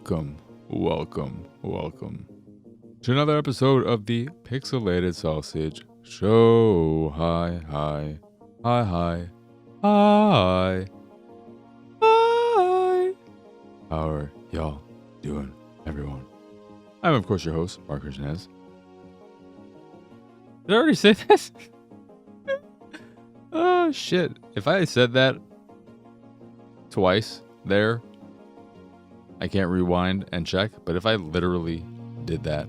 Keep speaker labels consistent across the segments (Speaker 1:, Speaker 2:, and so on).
Speaker 1: Welcome to another episode of the Pixelated Sausage Show. Hi. How are y'all doing, everyone? I'm, of course, your host, Mark Krishnez. Did I already say this? Oh, shit. If I said that twice there, I can't rewind and check, but if I literally did that,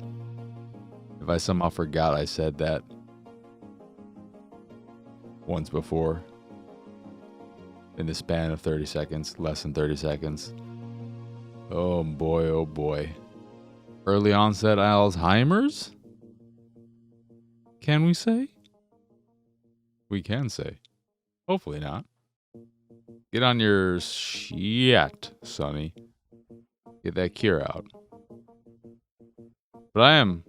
Speaker 1: if I somehow forgot I said that once before in the span of 30 seconds, less than 30 seconds, oh boy. Early onset Alzheimer's? Can we say? We can say. Hopefully not. Get on your shit, Sonny. Get that cure out. But I am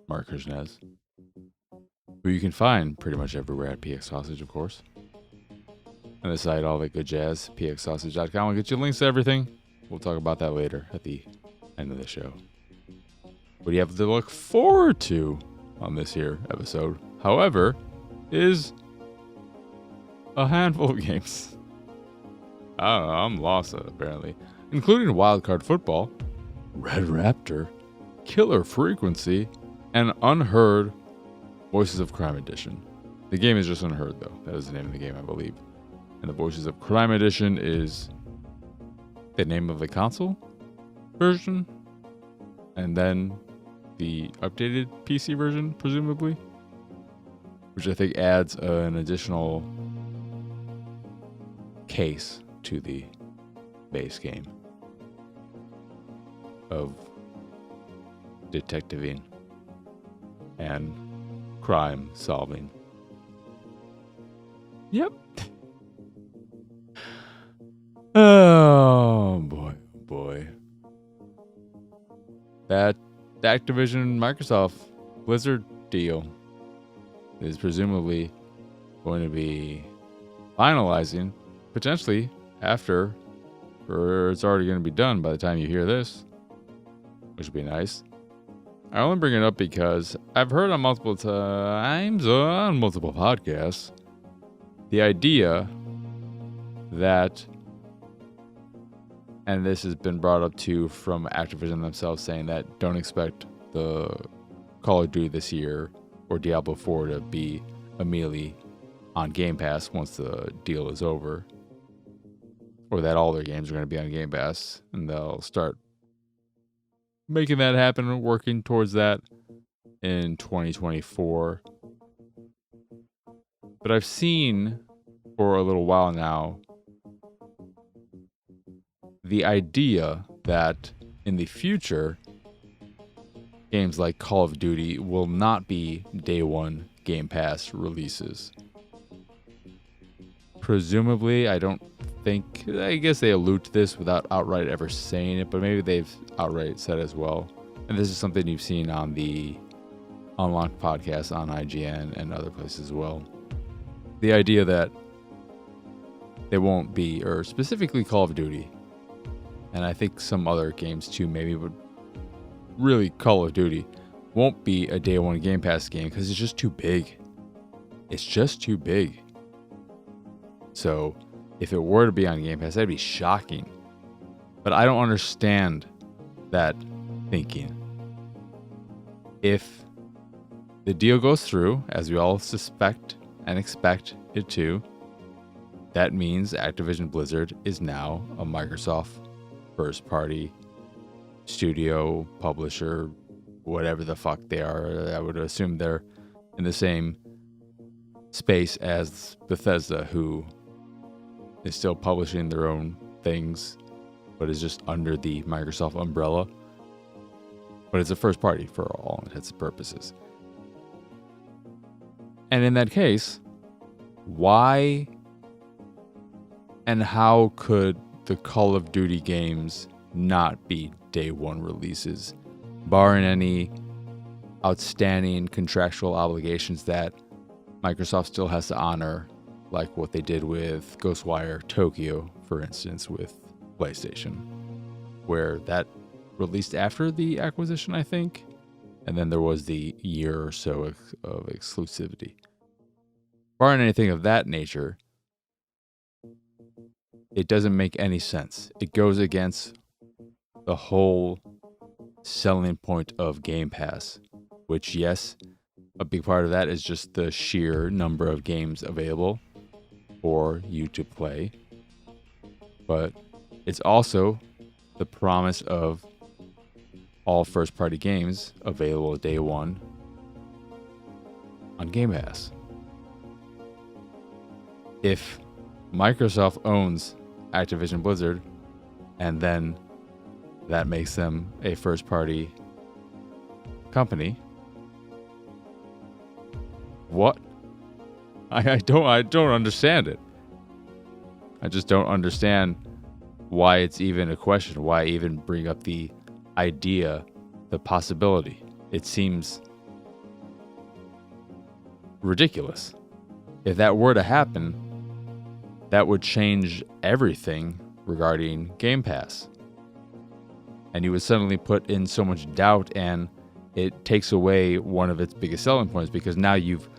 Speaker 1: Mark Krishnez, who you can find pretty much everywhere at PX Sausage, of course. And the site, all that good jazz, pxsausage.com. I'll get you links to everything. We'll talk about that later at the end of the show. What do you have to look forward to on this here episode, however, is a handful of games. I don't know, I'm lost apparently. Including Wildcard Football, RedRaptor, Killer Frequency, and Unheard Voices of Crime Edition. The game is just Unheard, though. That is the name of the game, I believe. And the Voices of Crime Edition is the name of the console version, and then the updated PC version, presumably, which I think adds an additional case to the base game of detectiving and crime solving. Yep. Oh boy. That Activision Microsoft Blizzard deal is presumably going to be finalizing potentially after, or it's already going to be done by the time you hear this, which would be nice. I only bring it up because I've heard on multiple times on multiple podcasts the idea that, and this has been brought up too from Activision themselves, saying that don't expect the Call of Duty this year or Diablo 4 to be immediately on Game Pass once the deal is over, or that all their games are going to be on Game Pass, and they'll start making that happen and working towards that in 2024. But I've seen for a little while now the idea that in the future, games like Call of Duty will not be day one Game Pass releases. Presumably, I guess they allude to this without outright ever saying it, but maybe they've outright said as well. And this is something you've seen on the Unlocked podcast on IGN and other places as well. The idea that they won't be, or specifically Call of Duty, and I think some other games too maybe, but really Call of Duty won't be a day one Game Pass game because it's just too big. It's just too big. So if it were to be on Game Pass, that'd be shocking. But I don't understand that thinking. If the deal goes through, as we all suspect and expect it to, that means Activision Blizzard is now a Microsoft first-party studio, publisher, whatever the fuck they are. I would assume they're in the same space as Bethesda, who is still publishing their own things, but is just under the Microsoft umbrella. But it's a first party for all intents and purposes. And in that case, why and how could the Call of Duty games not be day one releases, barring any outstanding contractual obligations that Microsoft still has to honor, like what they did with Ghostwire Tokyo, for instance, with PlayStation, where that released after the acquisition, I think. And then there was the year or so of exclusivity. Barring anything of that nature, it doesn't make any sense. It goes against the whole selling point of Game Pass, which, yes, a big part of that is just the sheer number of games available for you to play. But it's also the promise of all first-party games available day one on Game Pass. If Microsoft owns Activision Blizzard, and then that makes them a first-party company, what? I don't understand it. I just don't understand why it's even a question. Why even bring up the idea, the possibility? It seems ridiculous. If that were to happen, that would change everything regarding Game Pass. And you would suddenly put in so much doubt, and it takes away one of its biggest selling points, because now you've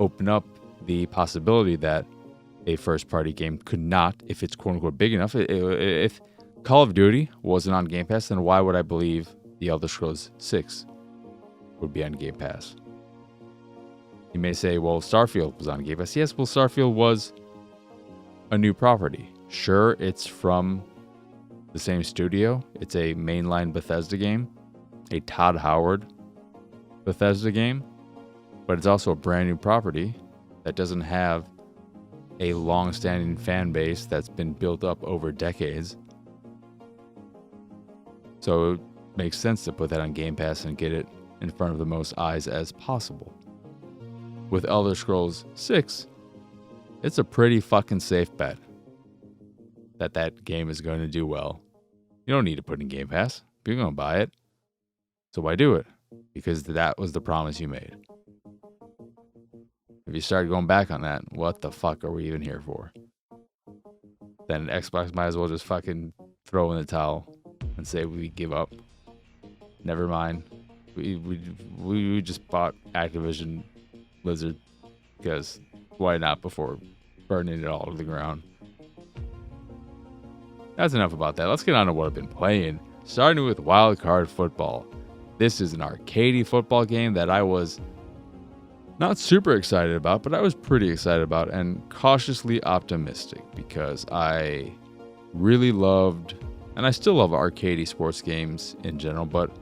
Speaker 1: opened up the possibility that a first-party game could not, if it's quote-unquote big enough. If Call of Duty wasn't on Game Pass, then why would I believe The Elder Scrolls 6 would be on Game Pass? You may say, well, Starfield was on Game Pass. Yes, well, Starfield was a new property. Sure, it's from the same studio. It's a mainline Bethesda game, a Todd Howard Bethesda game, but it's also a brand new property that doesn't have a long-standing fan base that's been built up over decades. So it makes sense to put that on Game Pass and get it in front of the most eyes as possible. With Elder Scrolls 6, it's a pretty fucking safe bet that that game is going to do well. You don't need to put in Game Pass. You're going to buy it. So why do it? Because that was the promise you made. If you start going back on that, what the fuck are we even here for? Then Xbox might as well just fucking throw in the towel and say we give up. Never mind. We just bought Activision Blizzard because why not, before burning it all to the ground. That's enough about that. Let's get on to what I've been playing. Starting with Wild Card Football. This is an arcadey football game that I was not super excited about, but I was pretty excited about and cautiously optimistic, because I really loved, and I still love arcadey sports games in general, but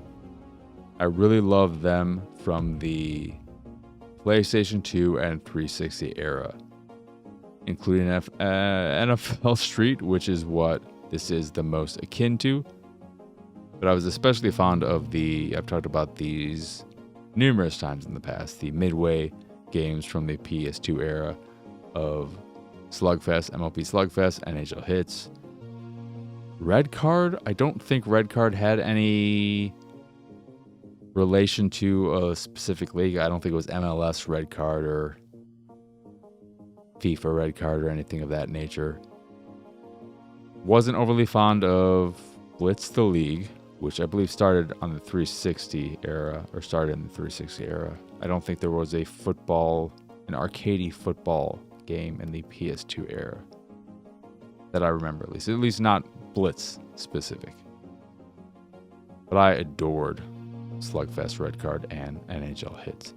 Speaker 1: I really love them from the PlayStation 2 and 360 era, including NFL Street, which is what this is the most akin to. But I was especially fond of I've talked about these numerous times in the past, the Midway games from the PS2 era of Slugfest, MLB Slugfest, NHL Hits. Red Card, I don't think Red Card had any relation to a specific league. I don't think it was MLS Red Card or FIFA Red Card or anything of that nature. Wasn't overly fond of Blitz the League, which I believe started on the 360 era, or started in the 360 era. I don't think there was an arcadey football game in the PS2 era that I remember, at least not Blitz specific. But I adored Slugfest Red Card and NHL Hits.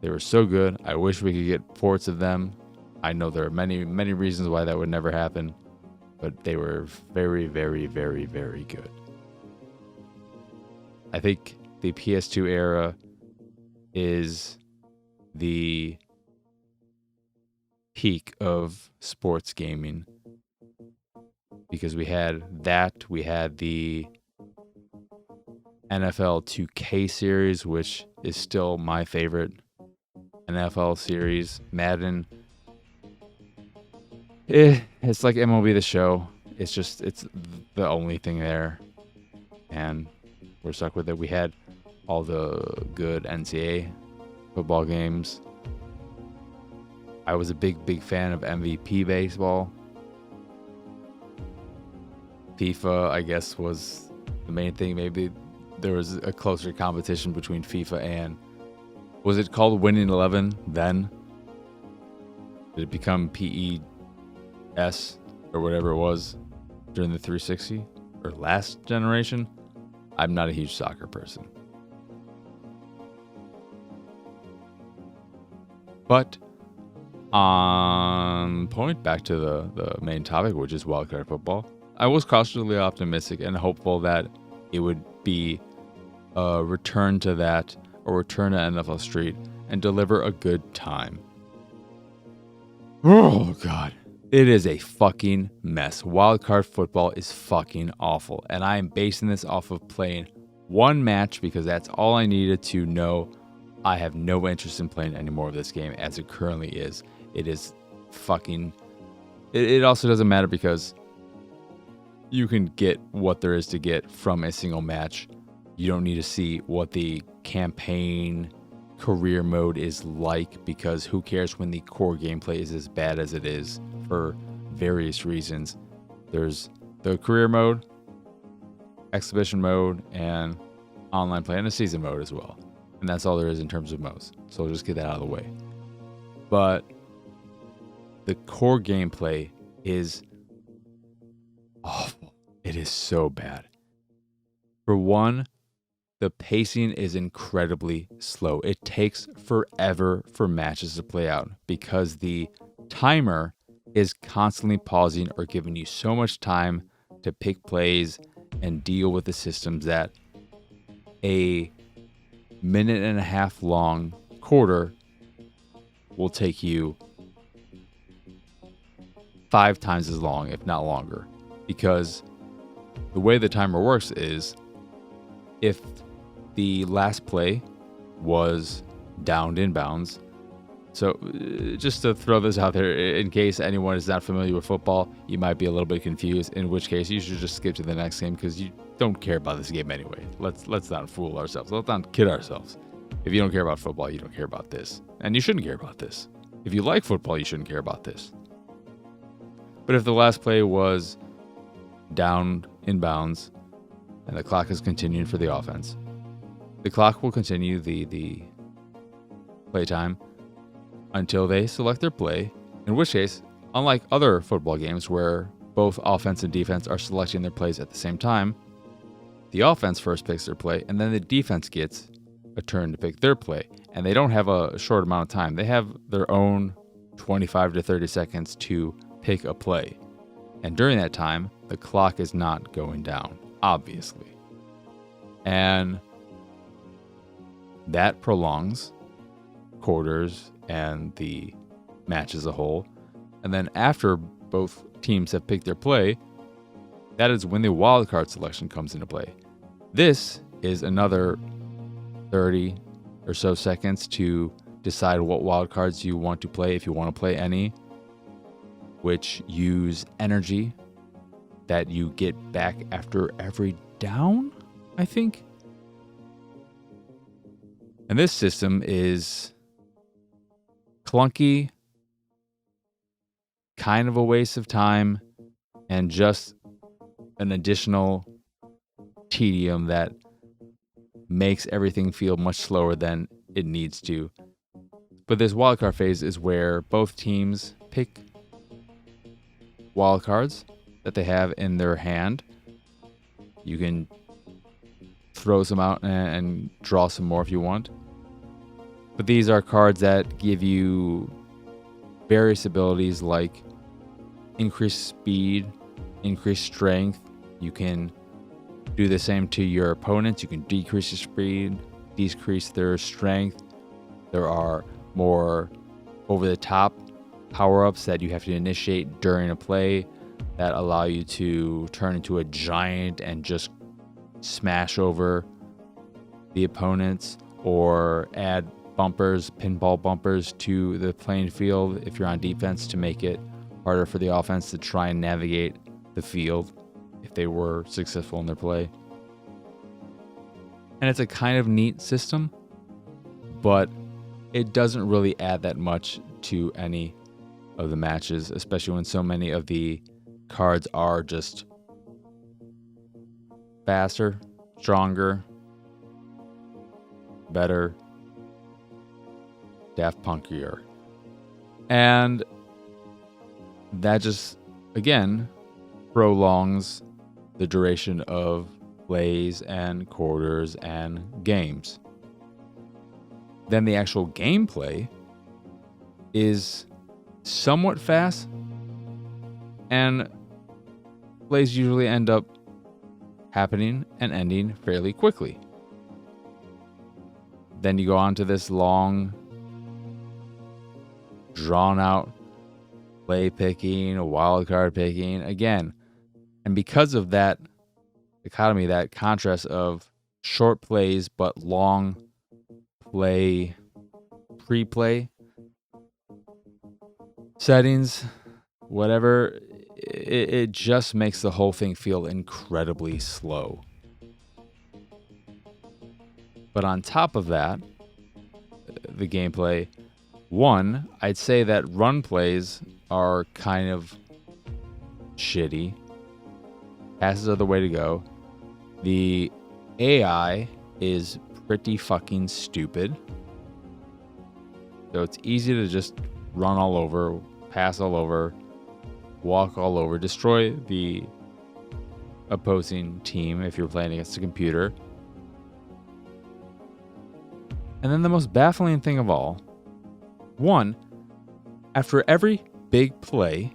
Speaker 1: They were so good. I wish we could get ports of them. I know there are many, many reasons why that would never happen, but they were very, very, very, very good. I think the PS2 era is the peak of sports gaming, because we had the NFL 2K series, which is still my favorite NFL series. Madden, it's like MLB The Show. It's the only thing there, and we're stuck with it. We had all the good NCAA football games. I was a big fan of MVP baseball. FIFA, I guess, was the main thing. Maybe there was a closer competition between FIFA and, was it called Winning 11 then? Did it become PES or whatever it was during the 360 or last generation? I'm not a huge soccer person. But on point, back to the main topic, which is wildcard football, I was cautiously optimistic and hopeful that it would be a return to that, or return to NFL Street, and deliver a good time. Oh, God. It is a fucking mess. Wildcard football is fucking awful. And I am basing this off of playing one match because that's all I needed to know. I have no interest in playing any more of this game as it currently is. It is fucking... It also doesn't matter because you can get what there is to get from a single match. You don't need to see what the campaign career mode is like, because who cares when the core gameplay is as bad as it is for various reasons. There's the career mode, exhibition mode, and online play, and a season mode as well. And that's all there is in terms of modes. So I'll just get that out of the way. But the core gameplay is awful. It is so bad. For one, the pacing is incredibly slow. It takes forever for matches to play out because the timer is constantly pausing or giving you so much time to pick plays and deal with the systems that a minute and a half long quarter will take you 5 times as long, if not longer. Because the way the timer works is, if the last play was downed inbounds, so just to throw this out there, in case anyone is not familiar with football, you might be a little bit confused, in which case you should just skip to the next game because you don't care about this game anyway. Let's not fool ourselves. Let's not kid ourselves. If you don't care about football, you don't care about this. And you shouldn't care about this. If you like football, you shouldn't care about this. But if the last play was down inbounds and the clock is continuing for the offense, the clock will continue the playtime until they select their play, in which case, unlike other football games where both offense and defense are selecting their plays at the same time, the offense first picks their play, and then the defense gets a turn to pick their play. And they don't have a short amount of time. They have their own 25 to 30 seconds to pick a play. And during that time, the clock is not going down, obviously. And that prolongs quarters and the match as a whole. And then after both teams have picked their play, that is when the wildcard selection comes into play. This is another 30 or so seconds to decide what wildcards you want to play, if you want to play any, which use energy that you get back after every down, I think. And this system is clunky, kind of a waste of time, and just an additional tedium that makes everything feel much slower than it needs to. But this wildcard phase is where both teams pick wildcards that they have in their hand. You can throw some out and draw some more if you want. But these are cards that give you various abilities like increased speed, increased strength. You can do the same to your opponents. You can decrease their speed, decrease their strength. There are more over-the-top power-ups that you have to initiate during a play that allow you to turn into a giant and just smash over the opponents, or add bumpers, pinball bumpers to the playing field if you're on defense to make it harder for the offense to try and navigate the field if they were successful in their play. And it's a kind of neat system, but it doesn't really add that much to any of the matches, especially when so many of the cards are just faster, stronger, better, Daft Punkier. And that just, again, prolongs the duration of plays and quarters and games. Then the actual gameplay is somewhat fast, and plays usually end up happening and ending fairly quickly. Then you go on to this long, drawn-out play picking, wildcard picking, again. And because of that dichotomy, that contrast of short plays but long play, pre-play settings, whatever, it just makes the whole thing feel incredibly slow. But on top of that, the gameplay, one, I'd say that run plays are kind of shitty. Passes are the way to go. The AI is pretty fucking stupid. So it's easy to just run all over, pass all over, walk all over, destroy the opposing team if you're playing against a computer. And then the most baffling thing of all, one, after every big play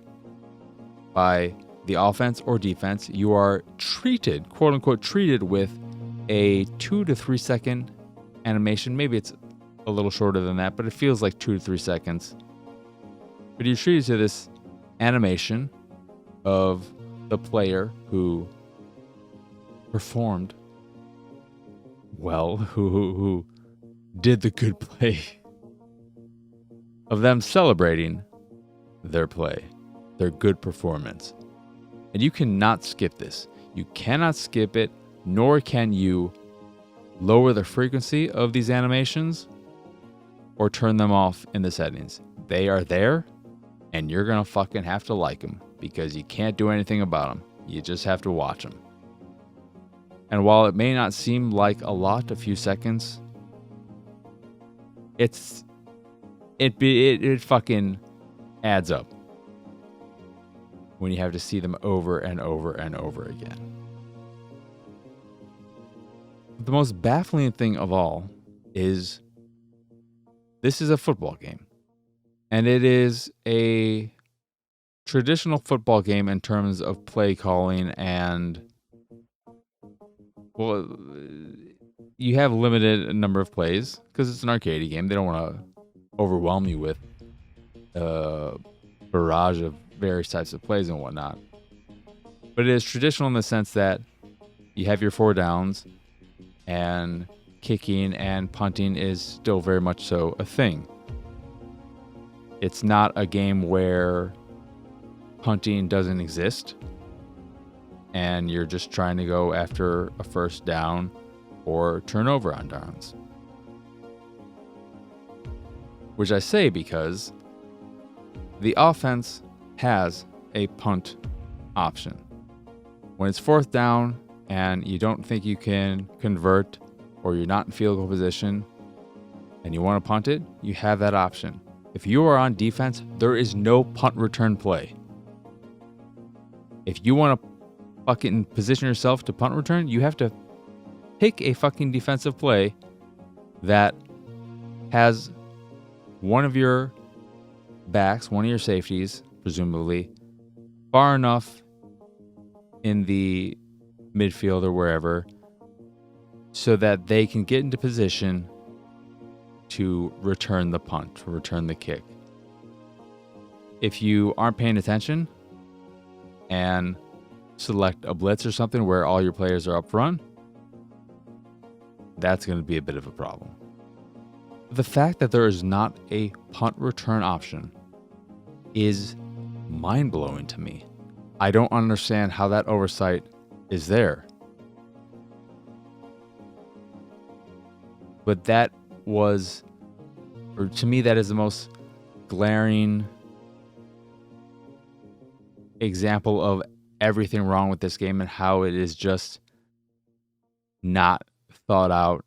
Speaker 1: by the offense or defense, you are treated, quote unquote, treated with a 2 to 3 second animation. Maybe it's a little shorter than that, but it feels like 2 to 3 seconds. But you're treated to this animation of the player who performed well, who did the good play, of them celebrating their play, their good performance. And you cannot skip this. You cannot skip it, nor can you lower the frequency of these animations or turn them off in the settings. They are there, and you're going to fucking have to like them because you can't do anything about them. You just have to watch them. And while it may not seem like a lot, a few seconds, it fucking adds up when you have to see them over and over and over again. The most baffling thing of all is this is a football game. And it is a traditional football game in terms of play calling and, well, you have limited number of plays because it's an arcade game. They don't want to overwhelm you with a barrage of various types of plays and whatnot. But it is traditional in the sense that you have your 4 downs, and kicking and punting is still very much so a thing. It's not a game where punting doesn't exist and you're just trying to go after a first down or turnover on downs. Which I say because the offense has a punt option. When it's 4th down and you don't think you can convert or you're not in field goal position and you want to punt it, you have that option. If you are on defense, there is no punt return play. If you want to fucking position yourself to punt return, you have to pick a fucking defensive play that has one of your backs, one of your safeties, presumably, far enough in the midfield or wherever so that they can get into position to return the punt, to return the kick. If you aren't paying attention and select a blitz or something where all your players are up front, that's going to be a bit of a problem. The fact that there is not a punt return option is mind-blowing to me. I don't understand how that oversight is there. But that was, or to me, that is the most glaring example of everything wrong with this game and how it is just not thought out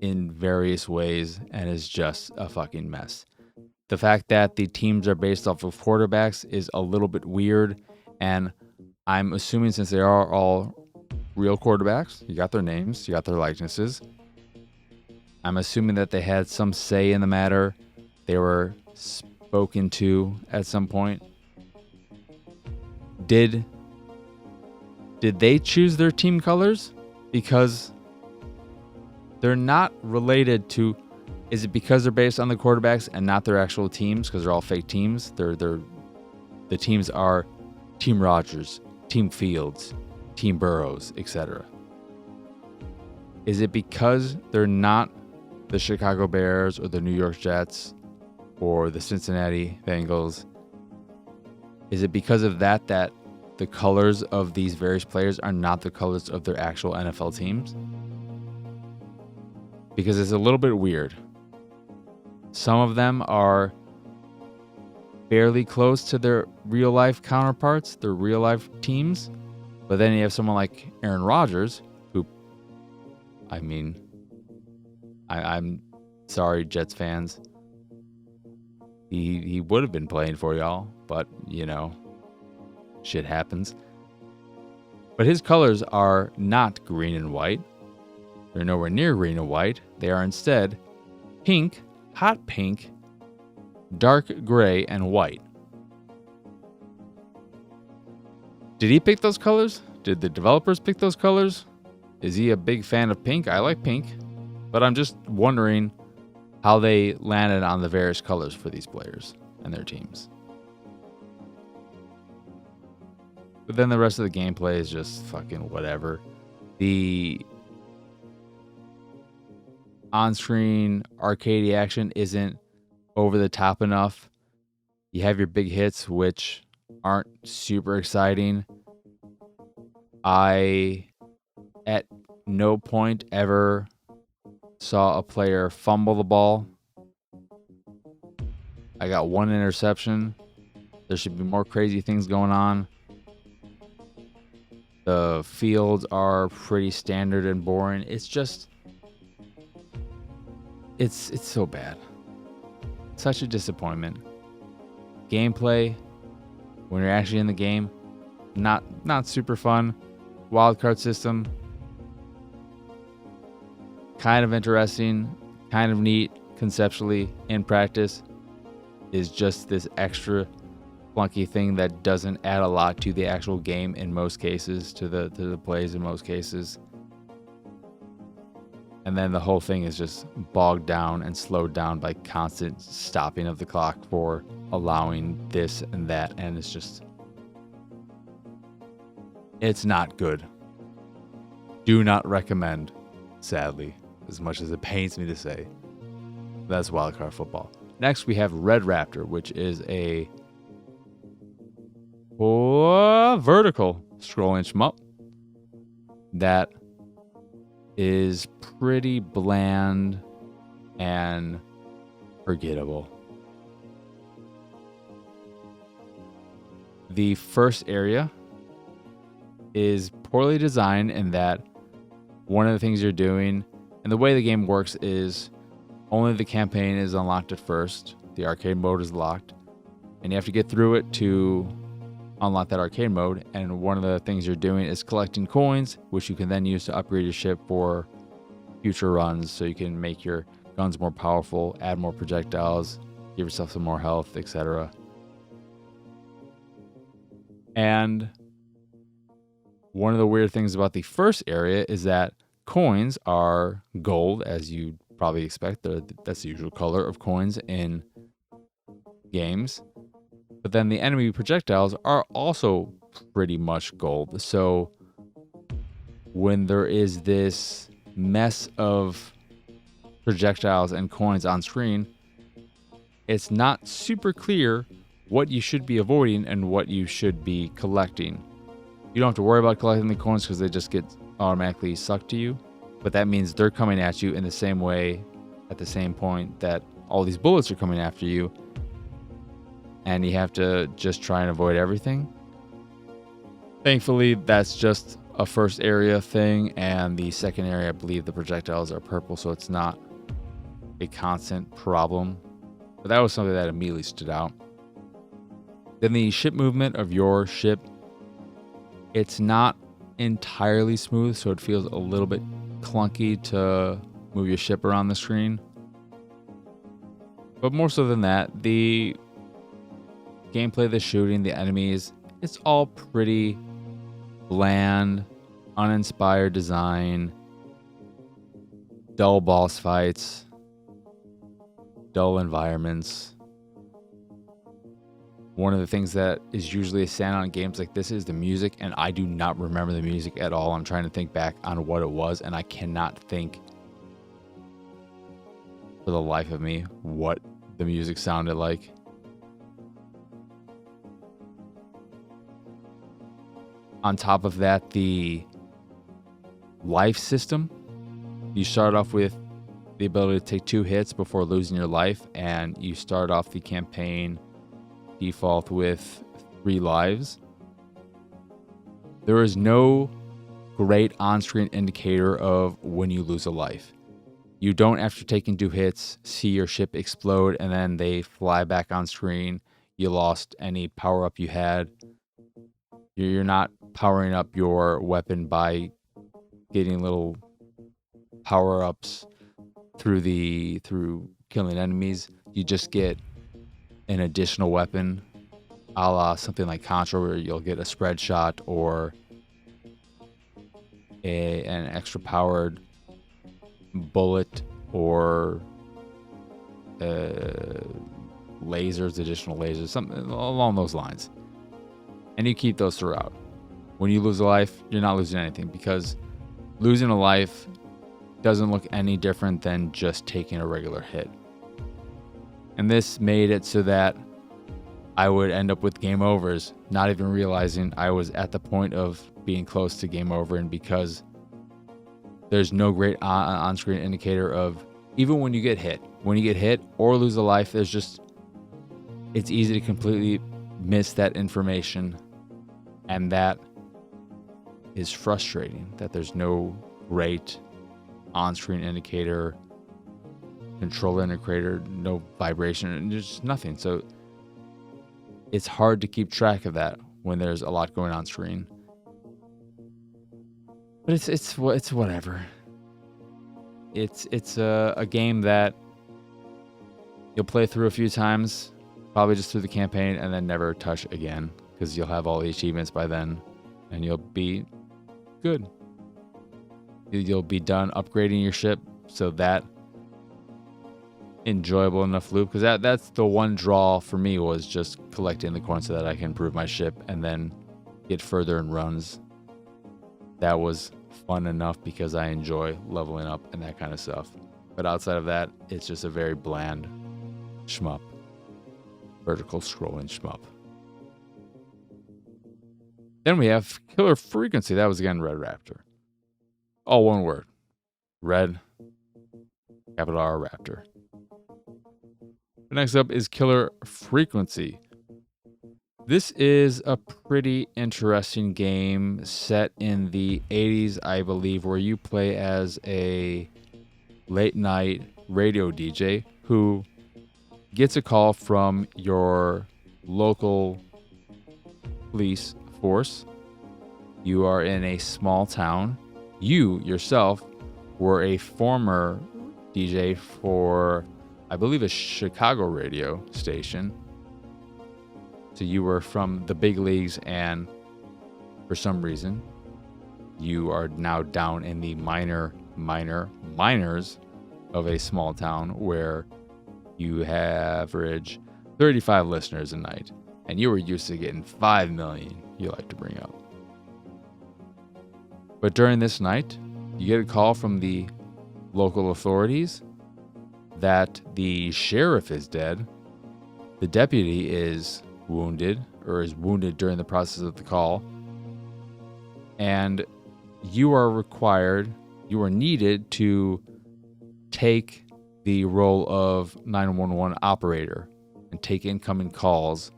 Speaker 1: in various ways and is just a fucking mess. The fact that the teams are based off of quarterbacks is a little bit weird, and I'm assuming since they are all real quarterbacks, you got their names, you got their likenesses, I'm assuming that they had some say in the matter. They were spoken to at some point. Did they choose their team colors? Because they're not related to... Is it because they're based on the quarterbacks and not their actual teams? Because they're all fake teams. The teams are Team Rodgers, Team Fields, Team Burrows, etc. Is it because they're not the Chicago Bears or the New York Jets or the Cincinnati Bengals? Is it because of that the colors of these various players are not the colors of their actual NFL teams? Because it's a little bit weird. Some of them are fairly close to their real life counterparts, their real life teams. But then you have someone like Aaron Rodgers, who, I mean, I'm sorry, Jets fans. He would have been playing for y'all, but, you know, shit happens. But his colors are not green and white. They're nowhere near green and white. They are instead pink, hot pink, dark gray, and white. Did he pick those colors? Did the developers pick those colors? Is he a big fan of pink? I like pink. But I'm just wondering how they landed on the various colors for these players and their teams. But then the rest of the gameplay is just fucking whatever. The on-screen arcade action isn't over the top enough. You have your big hits, which aren't super exciting. I, at no point ever saw a player fumble the ball. I got one interception. There should be more crazy things going on. The fields are pretty standard and boring. It's just... It's so bad. Such a disappointment. Gameplay, when you're actually in the game, not super fun. Wildcard system, kind of interesting, kind of neat conceptually. In practice, is just this extra clunky thing that doesn't add a lot to the actual game in most cases, to the plays in most cases. And then the whole thing is just bogged down and slowed down by constant stopping of the clock for allowing this and that. And it's just... It's not good. Do not recommend, sadly, as much as it pains me to say. That's wildcard football. Next, we have RedRaptor, which is a vertical scrolling shmup that is pretty bland and forgettable. The first area is poorly designed in that one of the things you're doing, and the way the game works is only the campaign is unlocked at first. The arcade mode is locked, and you have to get through it to unlock that arcade mode. And one of the things you're doing is collecting coins, which you can then use to upgrade your ship for future runs, so you can make your guns more powerful, add more projectiles, give yourself some more health, etc. And one of the weird things about the first area is that coins are gold, as you'd probably expect. That's the usual color of coins in games. But then the enemy projectiles are also pretty much gold. So when there is this mess of projectiles and coins on screen, it's not super clear what you should be avoiding and what you should be collecting. You don't have to worry about collecting the coins because they just get automatically sucked to you. But that means they're coming at you in the same way at the same point that all these bullets are coming after you. And you have to just try and avoid everything. Thankfully, that's just a first area thing, and the second area, I believe the projectiles are purple, so it's not a constant problem. But that was something that immediately stood out. Then the ship movement of your ship, it's not entirely smooth, so it feels a little bit clunky to move your ship around the screen. But more so than that, the gameplay, the shooting, the enemies, it's all pretty bland, uninspired design, dull boss fights, dull environments. One of the things that is usually a standout in games like this is the music, and I do not remember the music at all. I'm trying to think back on what it was, and I cannot think for the life of me what the music sounded like. On top of that, the life system. You start off with the ability to take 2 hits before losing your life, and you start off the campaign default with 3 lives. There is no great on-screen indicator of when you lose a life. You don't, after taking 2 hits, see your ship explode and then they fly back on screen. You lost any power-up you had. You're not powering up your weapon by getting little power-ups through killing enemies. You just get an additional weapon, a la something like Contra, where you'll get a spread shot or an extra powered bullet or additional lasers, something along those lines. And you keep those throughout. When you lose a life, you're not losing anything, because losing a life doesn't look any different than just taking a regular hit. And this made it so that I would end up with game overs, not even realizing I was at the point of being close to game over. And because there's no great on-screen indicator of even when you get hit or lose a life, it's easy to completely miss that information. And that is frustrating, that there's no great on-screen indicator, control indicator, no vibration, and there's just nothing. So it's hard to keep track of that when there's a lot going on screen. But it's whatever. It's a game that you'll play through a few times, probably just through the campaign, and then never touch again, because you'll have all the achievements by then, and you'll be good. You'll be done upgrading your ship, so that enjoyable enough loop, because that's the one draw for me, was just collecting the coins so that I can improve my ship and then get further in runs. That was fun enough because I enjoy leveling up and that kind of stuff. But outside of that, it's just a very bland shmup, vertical scrolling shmup. Then we have Killer Frequency. That was again RedRaptor. All one word. Red, capital R, Raptor. Next up is Killer Frequency. This is a pretty interesting game set in the 80s, I believe, where you play as a late night radio DJ who gets a call from your local police force. You are in a small town. You yourself were a former DJ for, I believe, a Chicago radio station. So you were from the big leagues, and for some reason, you are now down in the minors of a small town where you average 35 listeners a night. And you were used to getting 5 million, you like to bring up. But during this night, you get a call from the local authorities that the sheriff is dead, the deputy is wounded during the process of the call, and you are needed to take the role of 911 operator and take incoming calls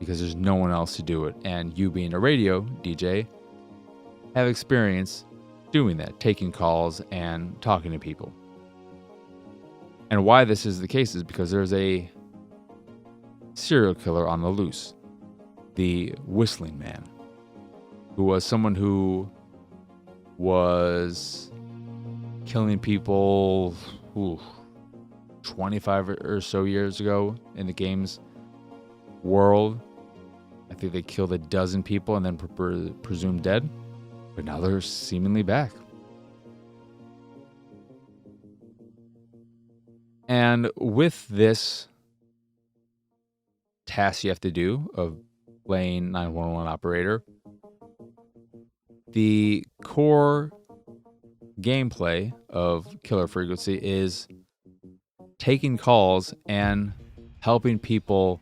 Speaker 1: because there's no one else to do it. And you being a radio DJ, have experience doing that, taking calls and talking to people. And why this is the case is because there's a serial killer on the loose, the Whistling Man, who was someone who was killing people 25 or so years ago in the game's world. I think they killed a dozen people and then presumed dead, but now they're seemingly back. And with this task you have to do of playing 911 operator, the core gameplay of Killer Frequency is taking calls and helping people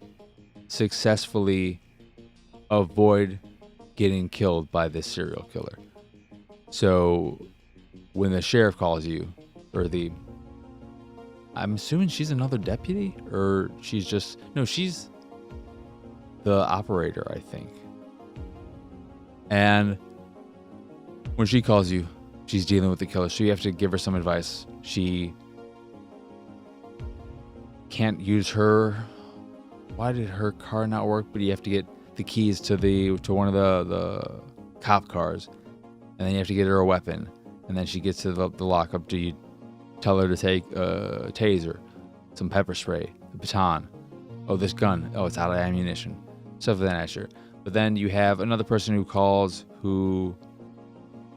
Speaker 1: successfully avoid getting killed by this serial killer. So when the sheriff calls you, or I'm assuming she's another deputy, or she's the operator, I think. And when she calls you, she's dealing with the killer, so you have to give her some advice. She can't use her. Why did her car not work? But you have to get the keys to one of the cop cars, and then you have to get her a weapon. And then she gets to the lockup. Do you tell her to take a taser, some pepper spray, a baton? Oh, this gun. Oh, it's out of ammunition. Stuff of that nature. But then you have another person who calls who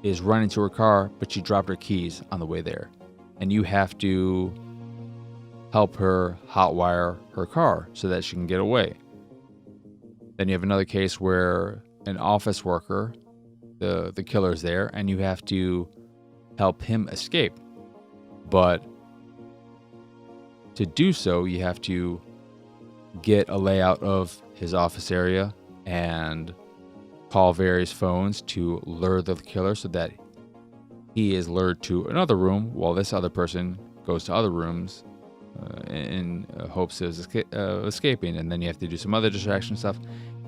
Speaker 1: is running to her car, but she dropped her keys on the way there. And you have to help her hotwire her car so that she can get away. Then you have another case where an office worker, the killer's there, and you have to help him escape. But to do so, you have to get a layout of his office area and call various phones to lure the killer so that he is lured to another room while this other person goes to other rooms in hopes of escaping. And then you have to do some other distraction stuff.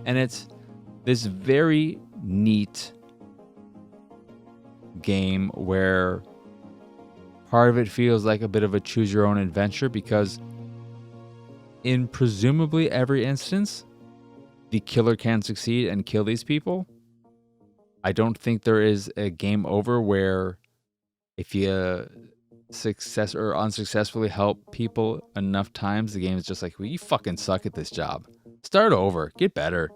Speaker 1: And it's this very neat game where part of it feels like a bit of a choose your own adventure, because in presumably every instance, the killer can succeed and kill these people. I don't think there is a game over where if you success or unsuccessfully help people enough times, the game is just like, well, you fucking suck at this job. Start over. Get better.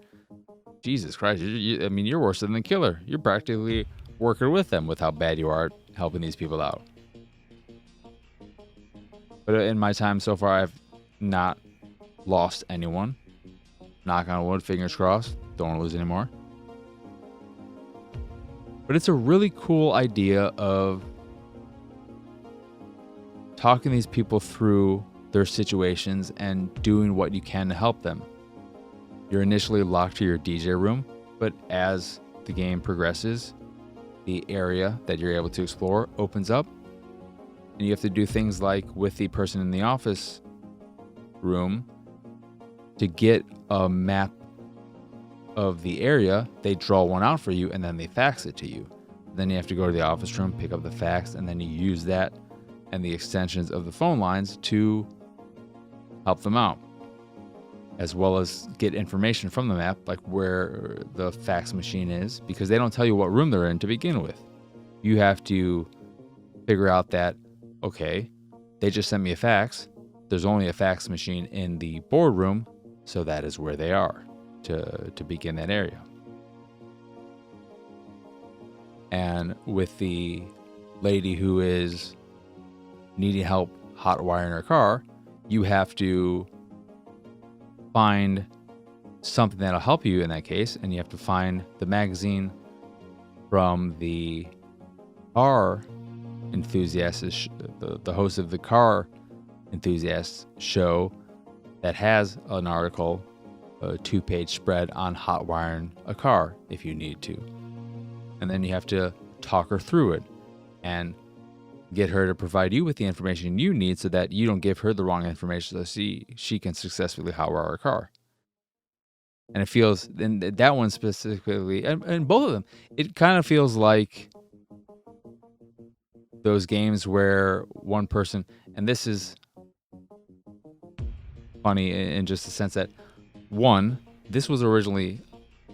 Speaker 1: Jesus Christ. You're worse than the killer. You're practically working with them with how bad you are at helping these people out. But in my time so far, I've not lost anyone. Knock on wood, fingers crossed. Don't want to lose anymore. But it's a really cool idea of talking these people through their situations and doing what you can to help them. You're initially locked to your DJ room, but as the game progresses, the area that you're able to explore opens up, and you have to do things like with the person in the office room to get a map of the area. They draw one out for you and then they fax it to you. Then you have to go to the office room, pick up the fax, and then you use that and the extensions of the phone lines to help them out, as well as get information from the map, like where the fax machine is, because they don't tell you what room they're in to begin with. You have to figure out that, okay, they just sent me a fax. There's only a fax machine in the boardroom, so that is where they are to begin that area. And with the lady who is needing help hot wiring her car, you have to find something that'll help you in that case, and you have to find the magazine from the car enthusiasts, the host of the car enthusiasts show, that has an article, a 2-page spread on hot wiring a car if you need to. And then you have to talk her through it and get her to provide you with the information you need so that you don't give her the wrong information, so she can successfully hot wire her car. And it feels, and that one specifically, and both of them, it kind of feels like those games where one person, and this is funny in just the sense that, one, this was originally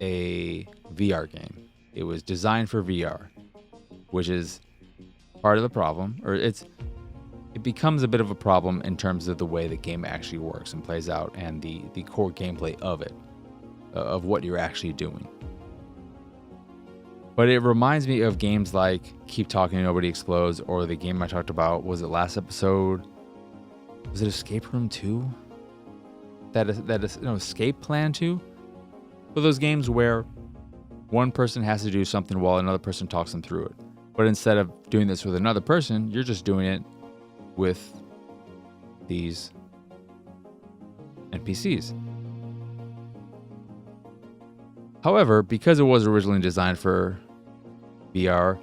Speaker 1: a VR game. It was designed for VR, which is part of the problem, or it becomes a bit of a problem in terms of the way the game actually works and plays out, and the core gameplay of it, of what you're actually doing. But it reminds me of games like Keep Talking Nobody Explodes, or the game I talked about, was it last episode? Was it Escape Room 2? That is Escape Plan 2? So those games where one person has to do something while another person talks them through it. But instead of doing this with another person, you're just doing it with these NPCs. However, because it was originally designed for VR,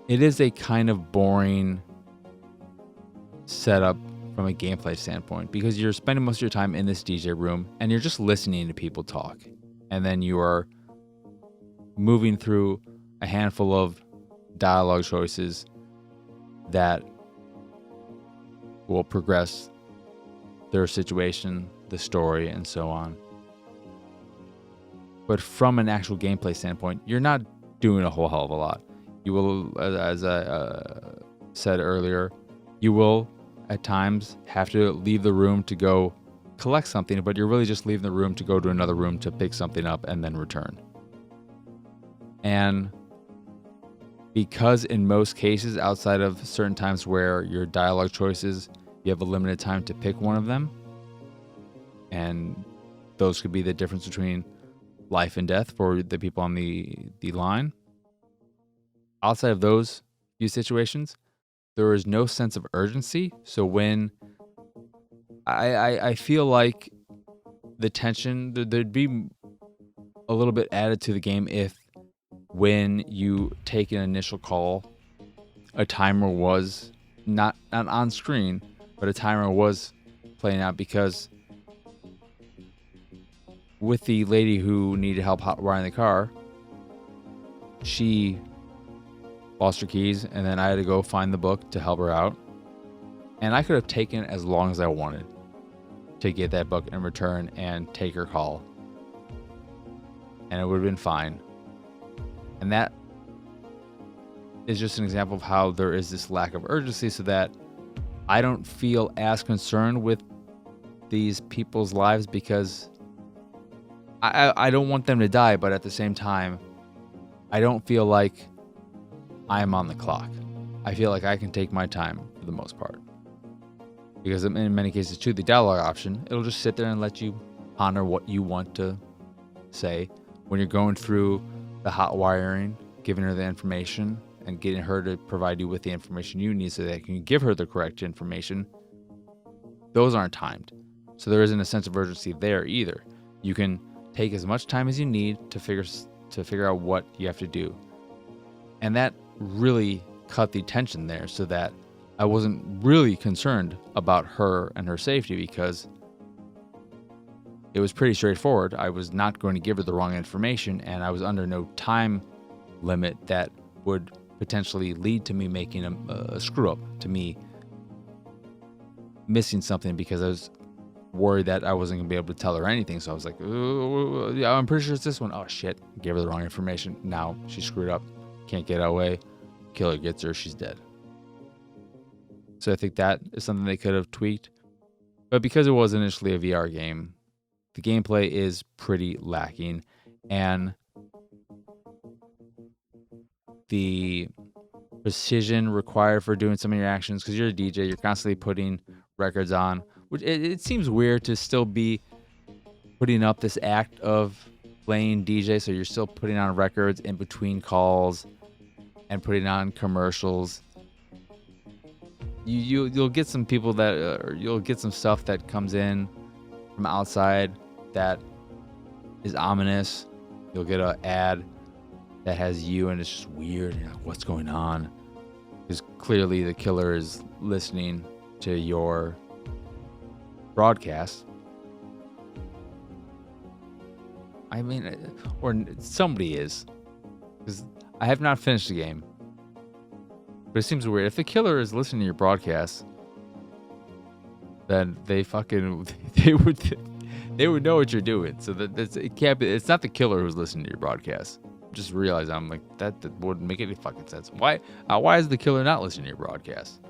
Speaker 1: it is a kind of boring setup from a gameplay standpoint, because you're spending most of your time in this DJ room and you're just listening to people talk. And then you are moving through a handful of dialogue choices that will progress their situation, the story, and so on. But from an actual gameplay standpoint, you're not doing a whole hell of a lot. You will, as I said earlier, you will at times have to leave the room to go collect something, but you're really just leaving the room to go to another room to pick something up and then return. And because in most cases, outside of certain times where your dialogue choices, you have a limited time to pick one of them, and those could be the difference between life and death for the people on the line. Outside of those few situations, there is no sense of urgency. So when I feel like the tension, there'd be a little bit added to the game if when you take an initial call, a timer was not on screen, but a timer was playing out, because with the lady who needed help hotwiring the car, she lost her keys, and then I had to go find the book to help her out. And I could have taken as long as I wanted to get that book in return and take her call, and it would have been fine. And that is just an example of how there is this lack of urgency, so that I don't feel as concerned with these people's lives, because I don't want them to die, but at the same time, I don't feel like I'm on the clock. I feel like I can take my time for the most part. Because in many cases, too, the dialogue option, it'll just sit there and let you ponder what you want to say when you're going through the hot wiring, giving her the information, and getting her to provide you with the information you need so that you can give her the correct information. Those aren't timed. So there isn't a sense of urgency there either. You can take as much time as you need to figure out what you have to do. And that really cut the tension there, so that I wasn't really concerned about her and her safety, because it was pretty straightforward. I was not going to give her the wrong information, and I was under no time limit that would potentially lead to me making a screw up, to me missing something, because I was worried that I wasn't going to be able to tell her anything. So I was like, oh, yeah, I'm pretty sure it's this one. Oh, shit. Gave her the wrong information. Now she screwed up. Can't get away. Killer gets her. She's dead. So I think that is something they could have tweaked. But because it was initially a VR game, the gameplay is pretty lacking. And the precision required for doing some of your actions, because you're a DJ, you're constantly putting records on, which it seems weird to still be putting up this act of playing DJ. So you're still putting on records in between calls and putting on commercials. You'll get some people that you'll get some stuff that comes in from outside that is ominous. You'll get an ad that has you, and it's just weird. You're like, what's going on? Because clearly the killer is listening to your broadcast. I mean, or somebody is, because I have not finished the game. But it seems weird. If the killer is listening to your broadcast, then they would know what you're doing. So it can't be. It's not the killer who's listening to your broadcast. Just realize I'm like that wouldn't make any fucking sense. Why is the killer not listening to your broadcast?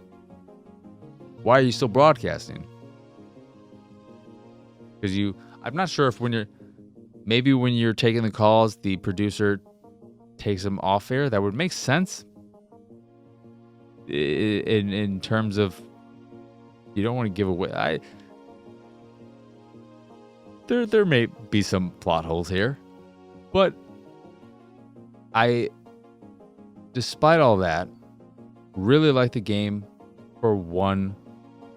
Speaker 1: Why are you still broadcasting? Because I'm not sure if when you're taking the calls, the producer takes them off air. That would make sense. In terms of, you don't want to give away. There may be some plot holes here, but I, despite all that, really like the game for one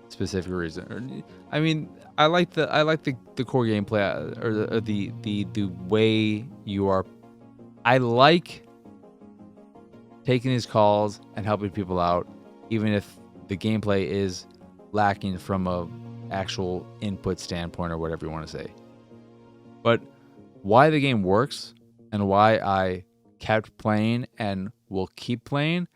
Speaker 1: specific reason. I mean, I like the core gameplay, or the way you are. I like taking these calls and helping people out, even if the gameplay is lacking from a actual input standpoint or whatever you want to say. But why the game works and why I kept playing and will keep playing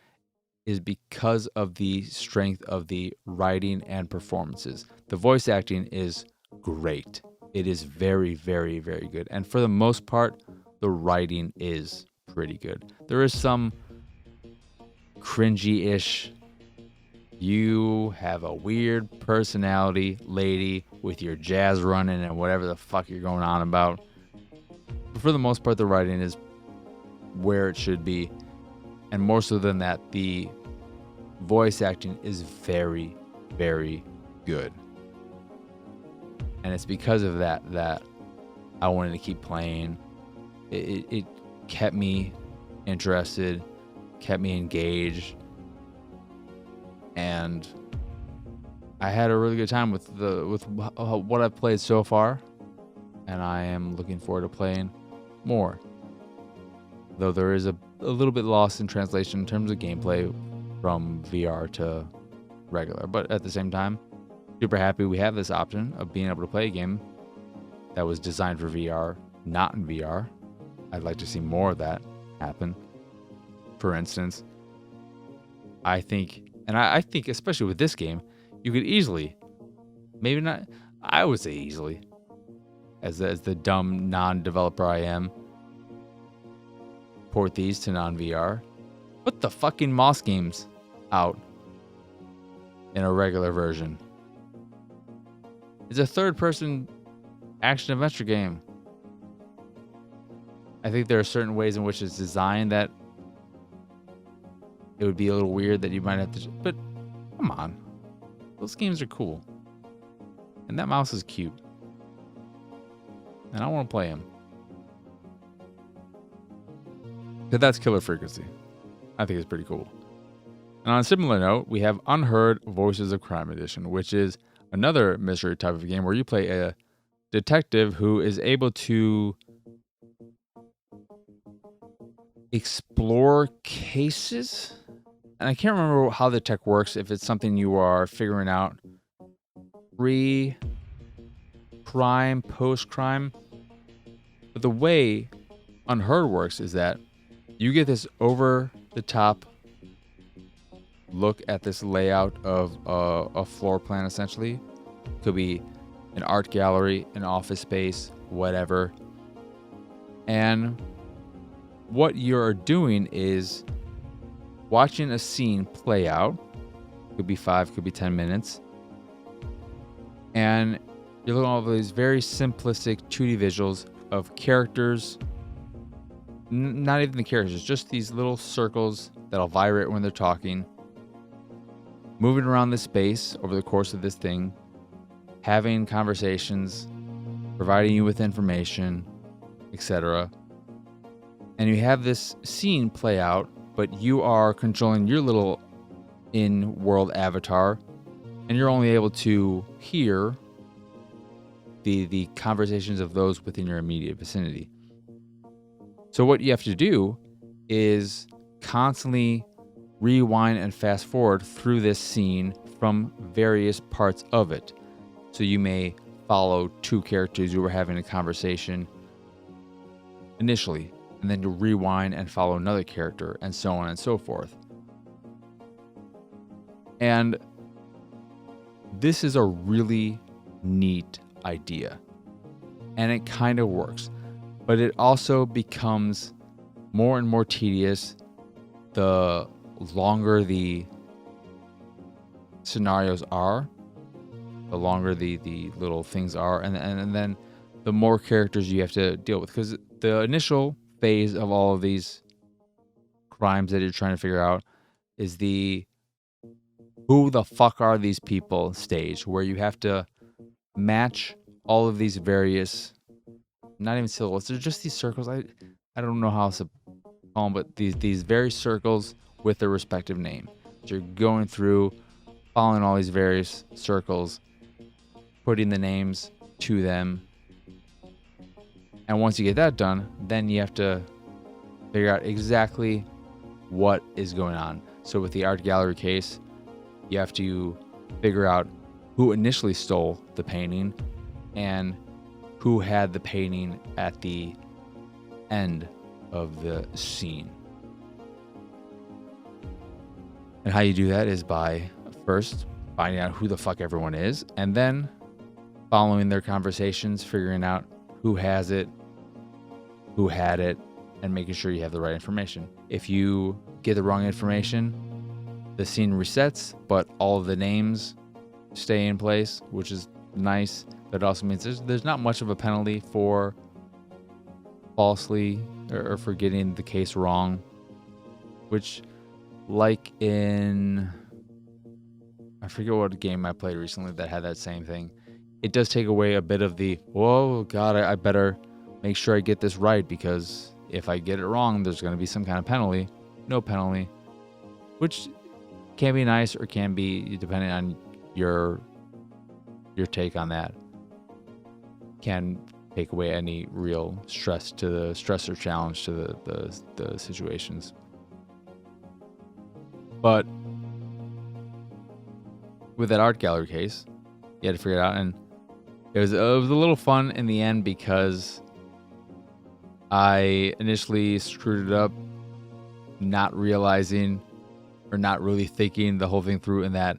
Speaker 1: is because of the strength of the writing and performances. The voice acting is great. It is very, very, very good. And for the most part, the writing is pretty good. There is some cringy-ish, you have a weird personality lady with your jazz running and whatever the fuck you're going on about. But for the most part, the writing is where it should be. And more so than that, the voice acting is very, very good. And it's because of that I wanted to keep playing. It kept me interested, kept me engaged, and I had a really good time with what I've played so far, and I am looking forward to playing more. Though there is a little bit lost in translation in terms of gameplay from VR to regular, but at the same time, super happy we have this option of being able to play a game that was designed for VR, not in VR. I'd like to see more of that happen. For instance, I think especially with this game, you could easily, maybe not, I would say easily, as the dumb non-developer I am, port these to non-VR. Put the fucking Moss games out in a regular version. It's a third-person action-adventure game. I think there are certain ways in which it's designed that it would be a little weird that you might have to... But, come on. Those games are cool. And that mouse is cute. And I want to play him. But that's Killer Frequency. I think it's pretty cool. And on a similar note, we have Unheard Voices of Crime Edition, which is another mystery type of game where you play a detective who is able to explore cases. And I can't remember how the tech works, if it's something you are figuring out pre-crime, post-crime. But the way Unheard works is that you get this over-the-top look at this layout of a floor plan, essentially. Could be an art gallery, an office space, whatever. And what you're doing is watching a scene play out. Could be 5, could be 10 minutes. And you're looking at all these very simplistic 2D visuals of characters. Not even the characters, just these little circles that'll vibrate when they're talking. Moving around this space over the course of this thing. Having conversations. Providing you with information, etc. And you have this scene play out, but you are controlling your little in-world avatar, and you're only able to hear the conversations of those within your immediate vicinity. So what you have to do is constantly rewind and fast forward through this scene from various parts of it. So you may follow 2 characters who are having a conversation initially, and then you rewind and follow another character, and so on and so forth. And this is a really neat idea, and it kind of works, but it also becomes more and more tedious the longer the scenarios are, the longer the little things are, and then the more characters you have to deal with, because the initial phase of all of these crimes that you're trying to figure out is the who the fuck are these people stage, where you have to match all of these various, not even silhouettes, they're just these circles. I don't know how else to call them, but these various circles with their respective name. So you're going through, following all these various circles, putting the names to them. And once you get that done, then you have to figure out exactly what is going on. So with the art gallery case, you have to figure out who initially stole the painting and who had the painting at the end of the scene. And how you do that is by first finding out who the fuck everyone is, and then following their conversations, figuring out who has it, who had it, and making sure you have the right information. If you get the wrong information, the scene resets, but all of the names stay in place, which is nice. But it also means there's not much of a penalty for falsely or for getting the case wrong, which, like in, I forget what game I played recently that had that same thing. It does take away a bit of the, whoa, God, I better make sure I get this right, because if I get it wrong, there's going to be some kind of penalty. No penalty, which can be nice or can be, depending on your take on that, can take away any real stress or challenge to the situations. But with that art gallery case, you had to figure it out, and it was a little fun in the end, because I initially screwed it up, not realizing or not really thinking the whole thing through, in that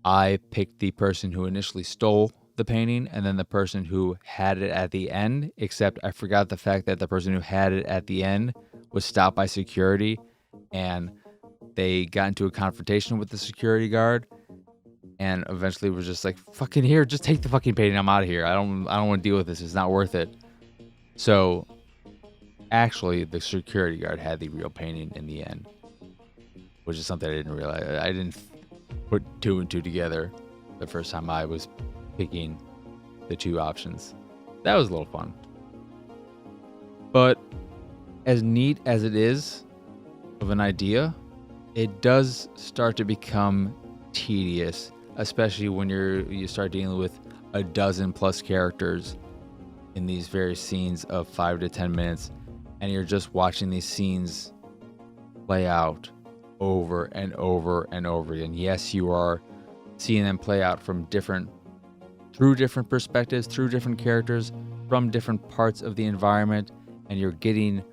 Speaker 1: I picked the person who initially stole the painting and then the person who had it at the end, except I forgot the fact that the person who had it at the end was stopped by security, and they got into a confrontation with the security guard, and eventually was just like, fucking here, just take the fucking painting, I'm out of here. I don't want to deal with this. It's not worth it. So actually the security guard had the real painting in the end, which is something I didn't realize. I didn't put two and two together the first time I was picking the two options. That was a little fun. But as neat as it is of an idea, it does start to become tedious, especially when you start dealing with a dozen plus characters in these various scenes of 5 to 10 minutes, and you're just watching these scenes play out over and over and over again. Yes, you are seeing them play out through different perspectives, through different characters, from different parts of the environment, and you're getting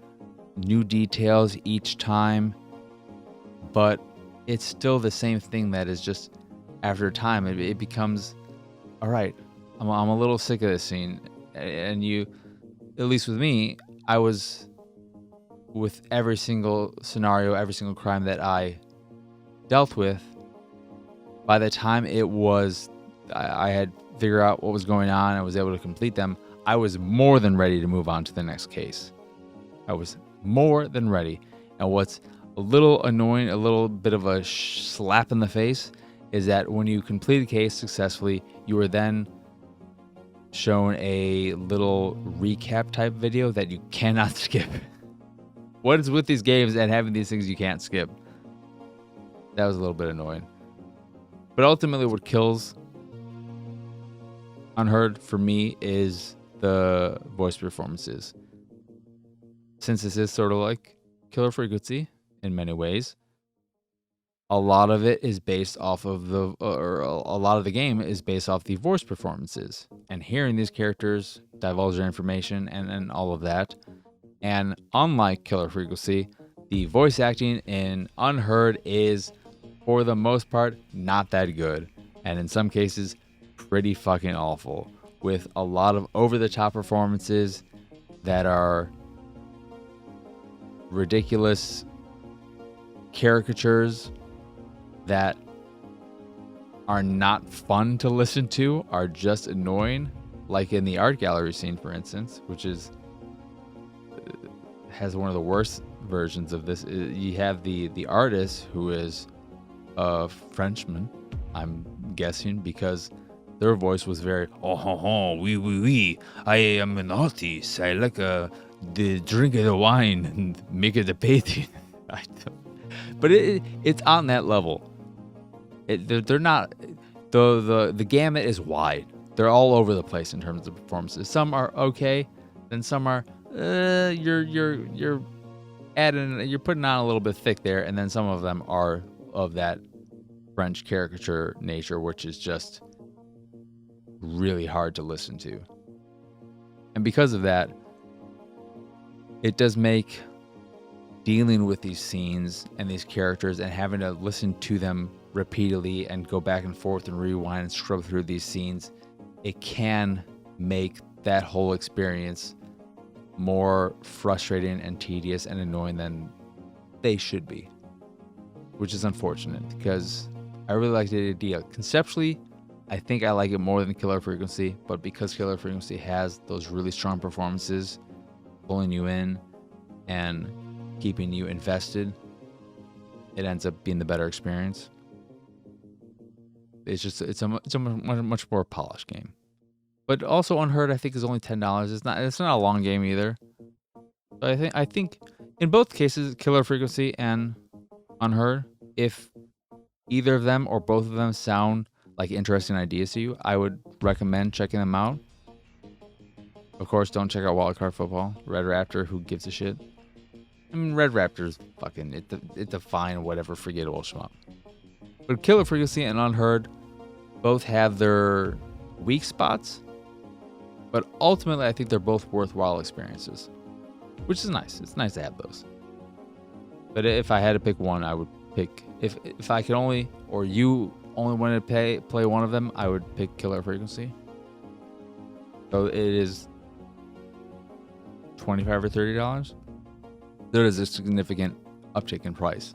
Speaker 1: new details each time, but it's still the same thing that is just, after a time, it becomes, all right, I'm a little sick of this scene. And you, at least with me, I was, with every single scenario, every single crime that I dealt with, by the time I had figured out what was going on, I was able to complete them, I was more than ready to move on to the next case. I was more than ready. And what's a little annoying, a little bit of a slap in the face, is that when you complete a case successfully, you are then shown a little recap type video that you cannot skip. What is with these games and having these things you can't skip? That was a little bit annoying. But ultimately what kills Unheard for me is the voice performances. Since this is sort of like Killer Frequency in many ways, a lot of it is based off of a lot of the game is based off the voice performances, and hearing these characters divulge their information and all of that And unlike Killer Frequency, the voice acting in Unheard is, for the most part, not that good. And in some cases, pretty fucking awful. With a lot of over-the-top performances that are ridiculous caricatures that are not fun to listen to, are just annoying. Like in the art gallery scene, for instance, which has one of the worst versions of this. You have the artist, who is a Frenchman, I'm guessing, because their voice was very, oui, I am an artist. I like the drink of the wine and make it a painting. But it's on that level. They're not, the gamut is wide. They're all over the place in terms of performances. Some are okay, then some are you're adding, you're putting on a little bit thick there, and then some of them are of that French caricature nature, which is just really hard to listen to. And because of that, it does make dealing with these scenes and these characters and having to listen to them repeatedly and go back and forth and rewind and scrub through these scenes, it can make that whole experience more frustrating and tedious and annoying than they should be, which is unfortunate because I really like the idea. Conceptually, I think I like it more than Killer Frequency, but because Killer Frequency has those really strong performances pulling you in and keeping you invested, it ends up being the better experience. It's a much more polished game. But also Unheard, I think, is only $10. It's not a long game either. But I think in both cases, Killer Frequency and Unheard, if either of them or both of them sound like interesting ideas to you, I would recommend checking them out. Of course, don't check out Wildcard Football. RedRaptor, who gives a shit? I mean, RedRaptor's fucking, it's a fine, whatever, forgettable shmup. But Killer Frequency and Unheard both have their weak spots, but ultimately I think they're both worthwhile experiences, which is nice. It's nice to have those. But if I had to pick one, I would pick, if I could only, or you only wanted to play one of them, I would pick Killer Frequency. So it is $25 or $30. There is a significant uptick in price.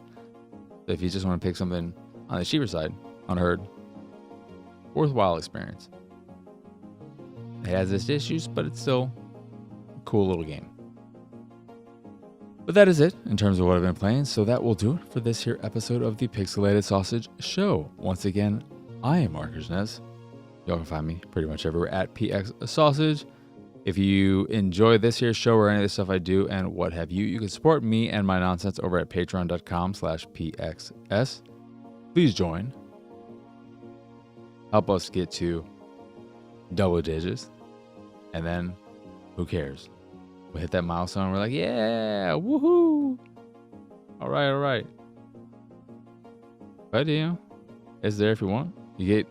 Speaker 1: So if you just want to pick something on the cheaper side, Unheard, worthwhile experience. It has its issues, but it's still a cool little game. But that is it in terms of what I've been playing, so that will do it for this here episode of the Pixelated Sausage Show. Once again, I am Marcus Nez. Y'all can find me pretty much everywhere at PX Sausage. If you enjoy this here show or any of the stuff I do and what have you, you can support me and my nonsense over at patreon.com/PXS. Please join. Help us get to double digits. And then, who cares? We hit that milestone. We're like, yeah, woohoo. All right. But, it's there if you want. You get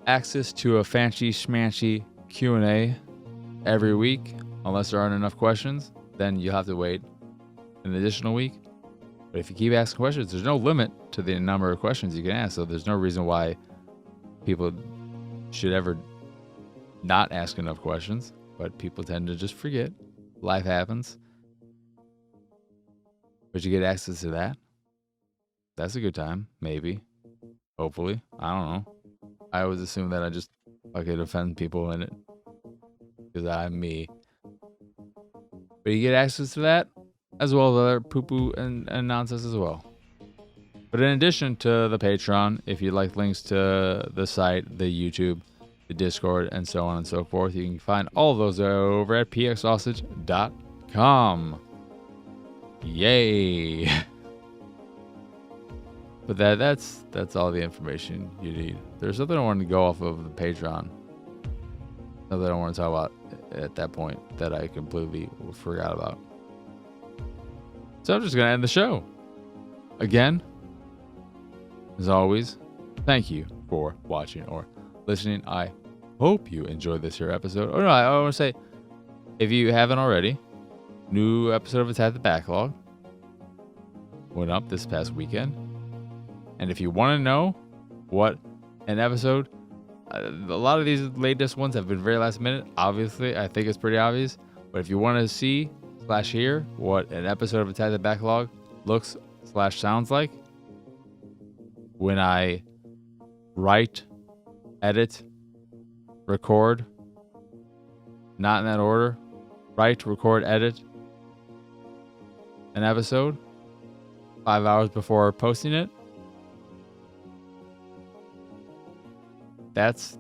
Speaker 1: access to a fancy schmancy Q&A every week. Unless there aren't enough questions, then you'll have to wait an additional week. But if you keep asking questions, there's no limit to the number of questions you can ask. So there's no reason why people should ever not ask enough questions. But people tend to just forget. Life happens. But you get access to that. That's a good time. Maybe. Hopefully. I don't know. I always assume that I just fucking offend people in it. Because I'm me. But you get access to that, as well as other poo-poo and nonsense as well. But in addition to the Patreon, if you'd like links to the site, the YouTube, the Discord, and so on and so forth, you can find all of those over at pxsausage.com. Yay! But that's all the information you need. There's something I wanted to go off of the Patreon. Something I don't want to talk about at that point that I completely forgot about. So I'm just going to end the show. Again, as always, thank you for watching or listening. I hope you enjoyed this here episode. Oh no, I want to say, if you haven't already, New episode of Attack the Backlog went up this past weekend. And if you want to know what an episode, a lot of these latest ones have been very last minute. Obviously, I think it's pretty obvious. But if you want to see / hear what an episode of Attack the Backlog looks / sounds like, when I write, edit, record, not in that order, write, record, edit an episode 5 hours before posting it, that's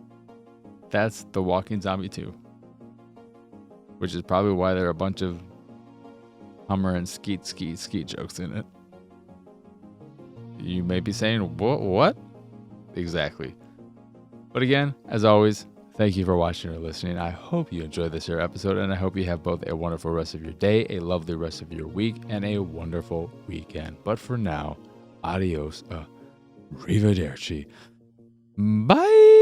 Speaker 1: The Walking Zombie 2. Which is probably why there are a bunch of Hummer and skeet jokes in it. You may be saying, what? Exactly. But again, as always, thank you for watching or listening. I hope you enjoyed this here episode, and I hope you have both a wonderful rest of your day, a lovely rest of your week, and a wonderful weekend. But for now, adios, arrivederci. Bye!